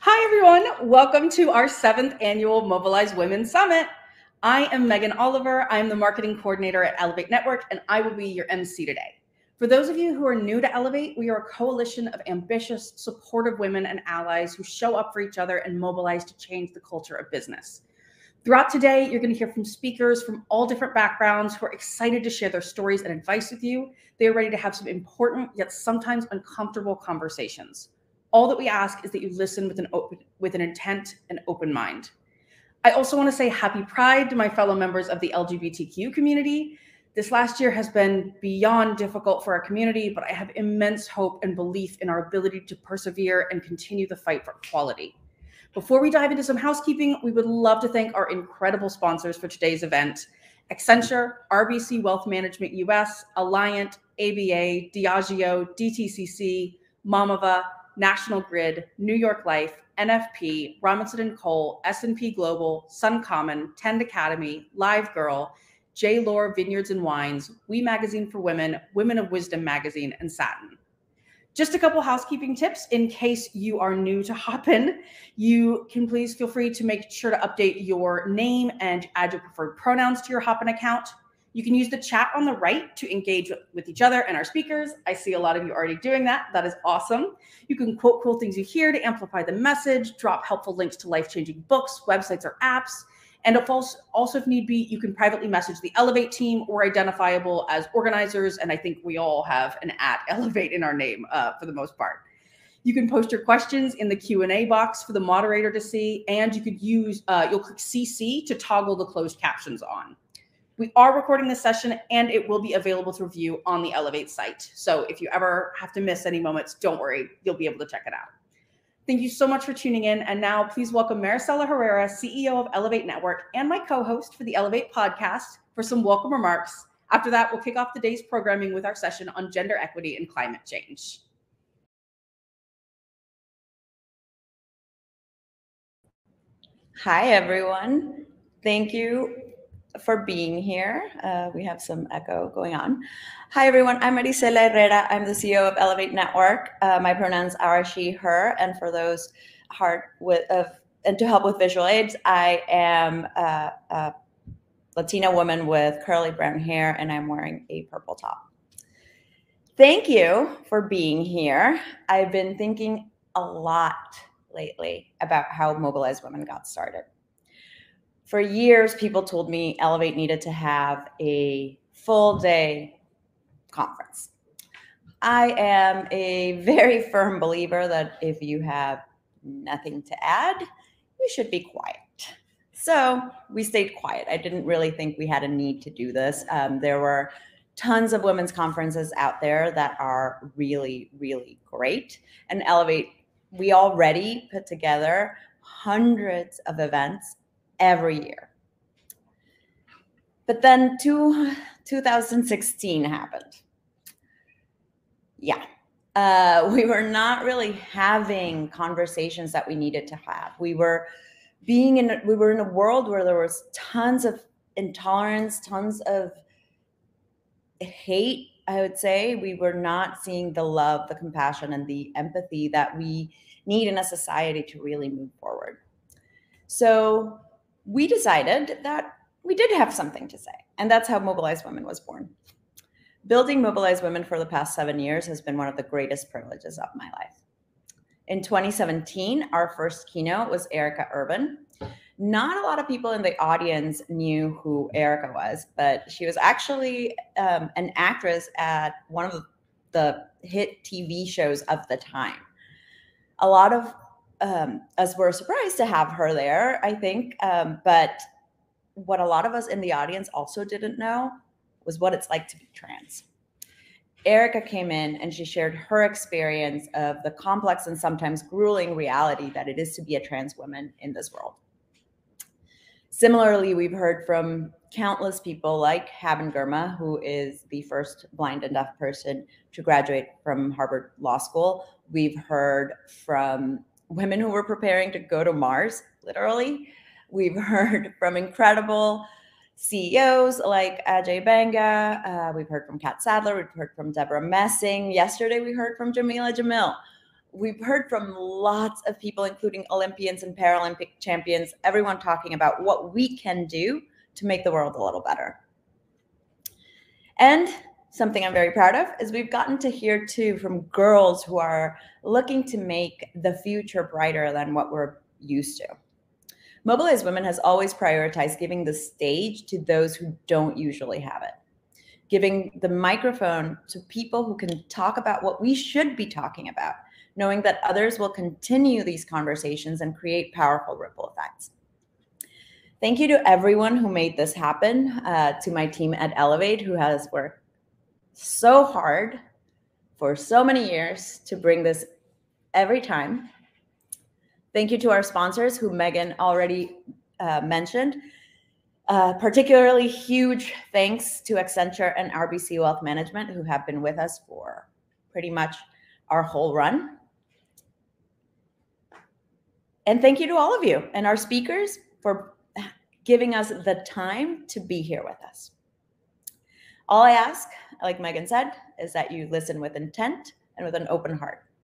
Hi, everyone. Welcome to our 7th annual Mobilize Women Summit. I am Megan Oliver. I am the marketing coordinator at Ellevate Network, and I will be your MC today. For those of you who are new to Ellevate, we are a coalition of ambitious, supportive women and allies who show up for each other and mobilize to change the culture of business. Throughout today, you're going to hear from speakers from all different backgrounds who are excited to share their stories and advice with you. They are ready to have some important yet sometimes uncomfortable conversations. All that we ask is that you listen with an intent and open mind. I also want to say happy Pride to my fellow members of the LGBTQ community. This last year has been beyond difficult for our community, but I have immense hope and belief in our ability to persevere and continue the fight for equality. Before we dive into some housekeeping, we would love to thank our incredible sponsors for today's event: Accenture, RBC Wealth Management US, Alliant, ABA, Diageo, DTCC, Mamava, National Grid, New York Life, NFP, Robinson & Cole, S&P Global, Suncommon, Tend Academy, Live Girl, J. Lore Vineyards and Wines, We Magazine for Women, Women of Wisdom Magazine, and Satin. Just a couple housekeeping tips in case you are new to Hopin. You can please feel free to make sure to update your name and add your preferred pronouns to your Hopin account. You can use the chat on the right to engage with each other and our speakers. I see a lot of you already doing that. That is awesome. You can quote cool things you hear to amplify the message, drop helpful links to life-changing books, websites, or apps. And also, if need be, you can privately message the Ellevate team or identifiable as organizers. And I think we all have an @Ellevate in our name for the most part. You can post your questions in the Q&A box for the moderator to see. And you could use, you'll click CC to toggle the closed captions on. We are recording this session and it will be available to review on the Ellevate site. So if you ever have to miss any moments, don't worry, you'll be able to check it out. Thank you so much for tuning in. And now please welcome Maricella Herrera, CEO of Ellevate Network and my co-host for the Ellevate podcast, for some welcome remarks. After that, we'll kick off the day's programming with our session on gender equity and climate change. Hi, everyone. Thank you for being here. We have some echo going on. Hi, everyone. I'm Maricella Herrera. I'm the CEO of Ellevate Network. My pronouns are she, her, and for those and to help with visual aids, I am a Latina woman with curly brown hair, and I'm wearing a purple top. Thank you for being here. I've been thinking a lot lately about how Mobilize Women got started. For years, people told me Ellevate needed to have a full day conference. I am a very firm believer that if you have nothing to add, you should be quiet. So we stayed quiet. I didn't really think we had a need to do this. There were tons of women's conferences out there that are really, really great. And Ellevate, we already put together hundreds of events every year. But then 2016 happened. Yeah. We were not really having conversations that we needed to have. We were in a world where there was tons of intolerance, tons of hate, I would say. We were not seeing the love, the compassion, and the empathy that we need in a society to really move forward. So we decided that we did have something to say, and that's how Mobilize Women was born. Building Mobilize Women for the past 7 years has been one of the greatest privileges of my life. In 2017, our first keynote was Erica Urban. Not a lot of people in the audience knew who Erica was, but she was actually an actress at one of the hit TV shows of the time. A lot of us were surprised to have her there, I think, but what a lot of us in the audience also didn't know was what it's like to be trans. Erica came in and she shared her experience of the complex and sometimes grueling reality that it is to be a trans woman in this world. Similarly, we've heard from countless people like Haben Girma, who is the first blind and deaf person to graduate from Harvard Law School. We've heard from women who were preparing to go to Mars, literally. We've heard from incredible CEOs like Ajay Banga. We've heard from Kat Sadler. We've heard from Deborah Messing. Yesterday, we heard from Jamila Jamil. we've heard from lots of people, including Olympians and Paralympic champions, everyone talking about what we can do to make the world a little better. And something I'm very proud of is we've gotten to hear too from girls who are looking to make the future brighter than what we're used to. Mobilize Women has always prioritized giving the stage to those who don't usually have it, giving the microphone to people who can talk about what we should be talking about, knowing that others will continue these conversations and create powerful ripple effects. Thank you to everyone who made this happen, to my team at Ellevate, who has worked so hard for so many years to bring this every time. Thank you to our sponsors, who Megan already mentioned. Particularly huge thanks to Accenture and RBC Wealth Management, who have been with us for pretty much our whole run. And thank you to all of you and our speakers for giving us the time to be here with us. All I ask, like Megan said, is that you listen with intent and with an open heart.